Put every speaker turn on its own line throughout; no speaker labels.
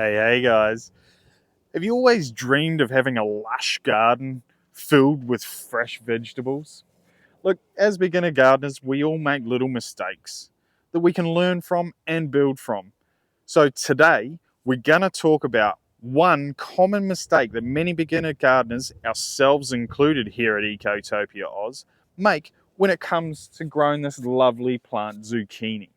Hey guys. Have you always dreamed of having a lush garden filled with fresh vegetables? Look, as beginner gardeners, we all make little mistakes that we can learn from and build from. So today, we're going to talk about one common mistake that many beginner gardeners, ourselves included here at Ecotopia-OZ, make when it comes to growing this lovely plant, zucchini.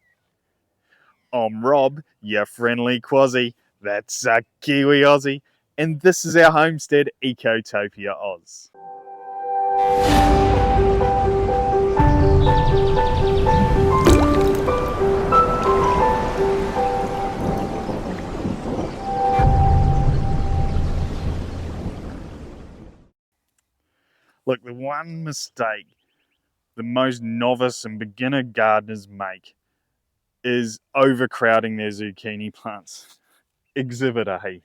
I'm Rob, your friendly Quazzy. That's a Kiwi Aussie. And this is our homestead, Ecotopia-OZ. Look, the one mistake the most novice and beginner gardeners make is overcrowding their zucchini plants. Exhibit A.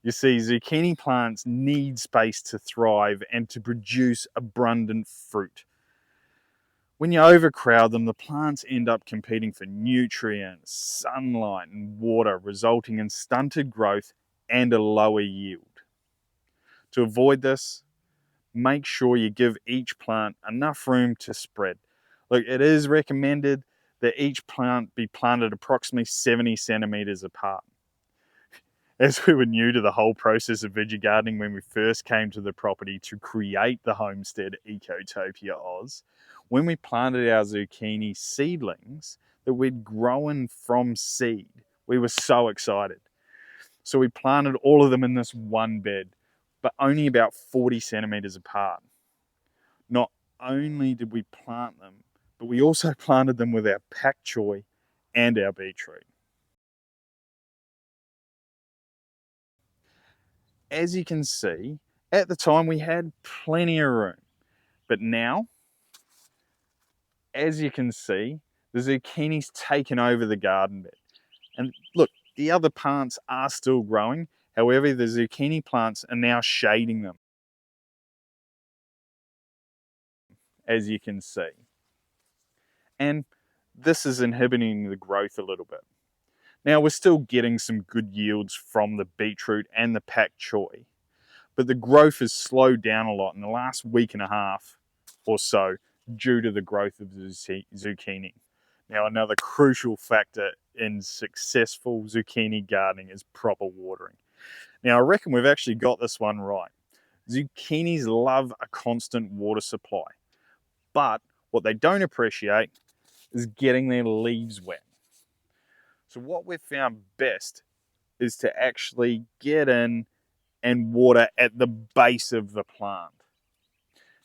You see, zucchini plants need space to thrive and to produce abundant fruit. When you overcrowd them, the plants end up competing for nutrients, sunlight, and water, resulting in stunted growth and a lower yield. To avoid this, make sure you give each plant enough room to spread. Look, it is recommended that each plant be planted approximately 70 centimeters apart. As we were new to the whole process of veggie gardening when we first came to the property to create the homestead Ecotopia-OZ, when we planted our zucchini seedlings that we'd grown from seed, we were so excited. So we planted all of them in this one bed, but only about 40 centimeters apart. Not only did we plant them, but we also planted them with our pak choi and our beetroot. As you can see, at the time we had plenty of room, but now, as you can see, the zucchini's taken over the garden bed. And look, the other plants are still growing. However, the zucchini plants are now shading them, as you can see. And this is inhibiting the growth a little bit. Now, we're still getting some good yields from the beetroot and the pak choi, but the growth has slowed down a lot in the last week and a half or so due to the growth of the zucchini. Now, another crucial factor in successful zucchini gardening is proper watering. Now, I reckon we've actually got this one right. Zucchinis love a constant water supply, but what they don't appreciate is getting their leaves wet. So what we've found best is to actually get in and water at the base of the plant.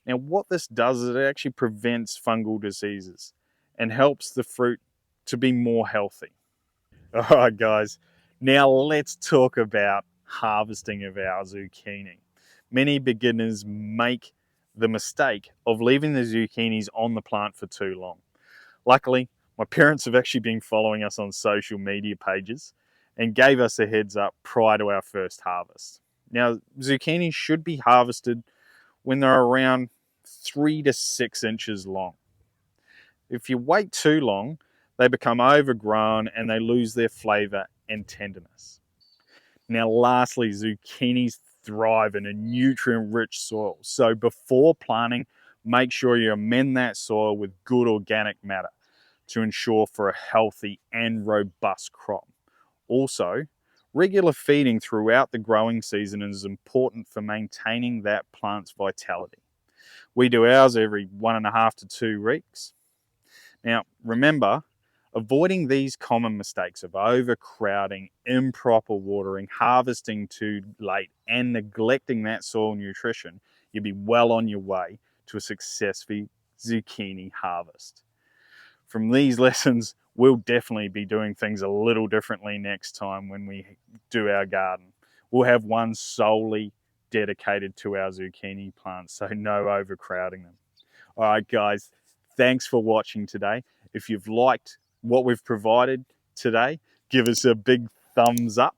Now, what this does is it actually prevents fungal diseases and helps the fruit to be more healthy. All right, guys, now let's talk about harvesting of our zucchini. Many beginners make the mistake of leaving the zucchinis on the plant for too long. Luckily, my parents have actually been following us on social media pages and gave us a heads up prior to our first harvest. Now, zucchini should be harvested when they're around 3 to 6 inches long. If you wait too long, they become overgrown and they lose their flavor and tenderness. Now, lastly, zucchinis thrive in a nutrient-rich soil. So before planting, make sure you amend that soil with good organic matter to ensure for a healthy and robust crop. Also, regular feeding throughout the growing season is important for maintaining that plant's vitality. We do ours every 1.5 to 2 weeks. Now, remember, avoiding these common mistakes of overcrowding, improper watering, harvesting too late, and neglecting that soil nutrition, you'll be well on your way to a successful zucchini harvest. From these lessons, we'll definitely be doing things a little differently next time when we do our garden. We'll have one solely dedicated to our zucchini plants, so no overcrowding them. All right, guys, thanks for watching today. If you've liked what we've provided today, give us a big thumbs up,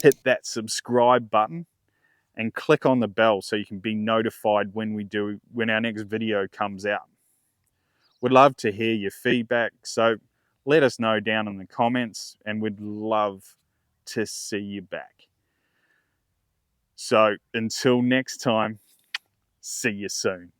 hit that subscribe button, and click on the bell so you can be notified when our next video comes out. We'd love to hear your feedback, so let us know down in the comments, and we'd love to see you back. So until next time, see you soon.